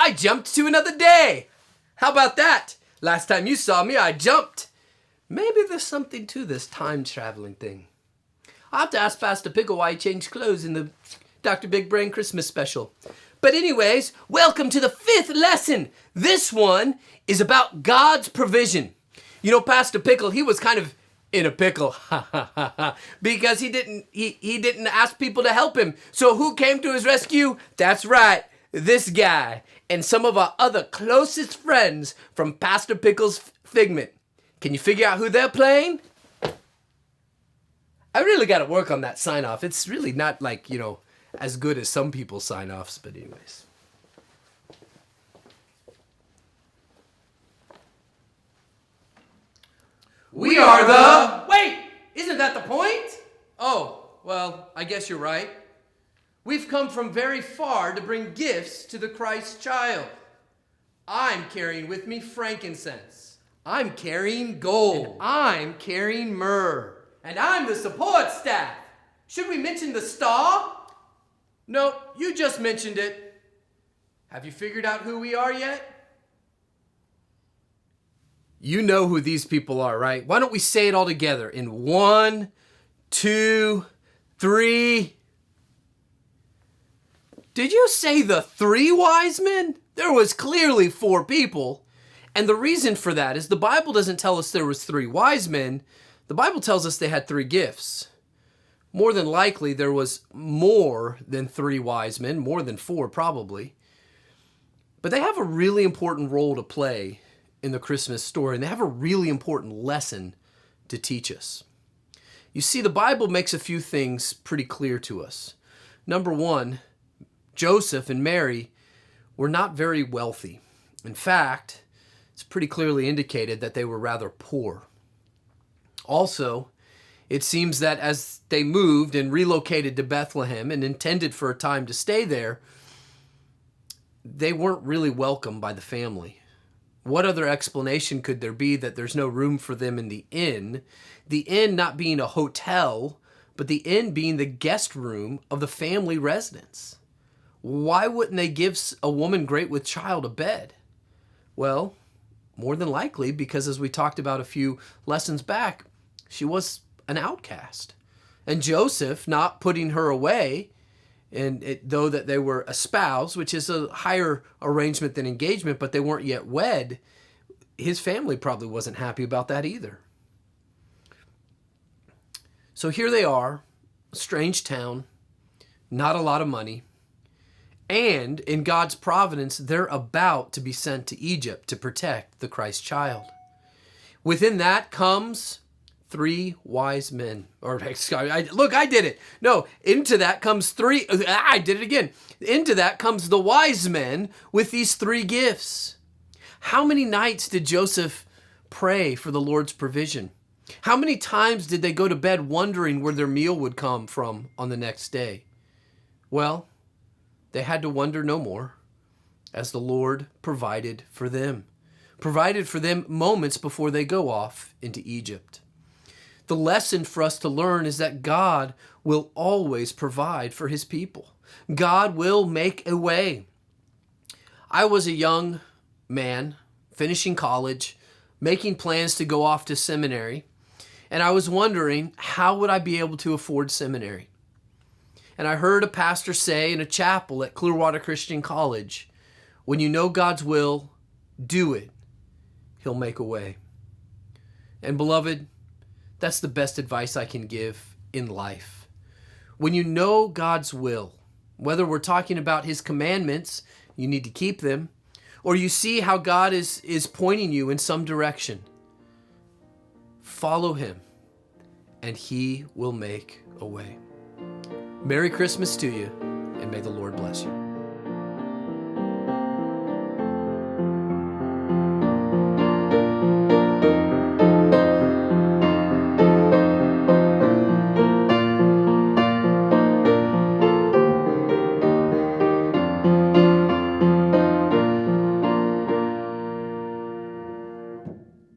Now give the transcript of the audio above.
I jumped to another day. How about that? Last time you saw me, I jumped. Maybe there's something to this time traveling thing. I'll have to ask Pastor Pickle why he changed clothes in the Dr. Big Brain Christmas special. But anyways, welcome to the 5th lesson. This one is about God's provision. You know, Pastor Pickle, he was kind of in a pickle, because he didn't ask people to help him. So who came to his rescue? That's right, this guy and some of our other closest friends from Pastor Pickle's Figment. Can you figure out who they're playing? I really got to work on that sign-off. It's really not like, as good as some people's sign-offs, but anyways. We are the... Wait! Isn't that the point? Oh, well, I guess you're right. We've come from very far to bring gifts to the Christ child. I'm carrying with me frankincense. I'm carrying gold. And I'm carrying myrrh. And I'm the support staff. Should we mention the star? No, you just mentioned it. Have you figured out who we are yet? You know who these people are, right? Why don't we say it all together in 1, 2, 3. Did you say the 3 wise men? There was clearly 4 people. And the reason for that is the Bible doesn't tell us there was 3 wise men. The Bible tells us they had 3 gifts. More than likely, there was more than 3 wise men, more than 4 probably. But they have a really important role to play in the Christmas story, and they have a really important lesson to teach us. You see, the Bible makes a few things pretty clear to us. Number 1, Joseph and Mary were not very wealthy. In fact, it's pretty clearly indicated that they were rather poor. Also, it seems that as they moved and relocated to Bethlehem and intended for a time to stay there, they weren't really welcomed by the family. What other explanation could there be that there's no room for them in the inn? The inn not being a hotel, but the inn being the guest room of the family residence. Why wouldn't they give a woman great with child a bed? Well, more than likely because, as we talked about a few lessons back, she was an outcast. And Joseph, not putting her away, though that they were espoused, which is a higher arrangement than engagement, but they weren't yet wed, his family probably wasn't happy about that either. So here they are, a strange town, not a lot of money, and in God's providence, they're about to be sent to Egypt to protect the Christ child. Within that comes 3 wise men. I did it. No, into that comes 3. I did it again. Into that comes the wise men with these 3 gifts. How many nights did Joseph pray for the Lord's provision? How many times did they go to bed wondering where their meal would come from on the next day? Well, they had to wonder no more, as the Lord provided for them. Provided for them moments before they go off into Egypt. The lesson for us to learn is that God will always provide for his people. God will make a way. I was a young man, finishing college, making plans to go off to seminary, and I was wondering, how would I be able to afford seminary? And I heard a pastor say in a chapel at Clearwater Christian College, when you know God's will, do it. He'll make a way. And beloved, that's the best advice I can give in life. When you know God's will, whether we're talking about his commandments, you need to keep them, or you see how God is pointing you in some direction, follow him, and he will make a way. Merry Christmas to you, and may the Lord bless you.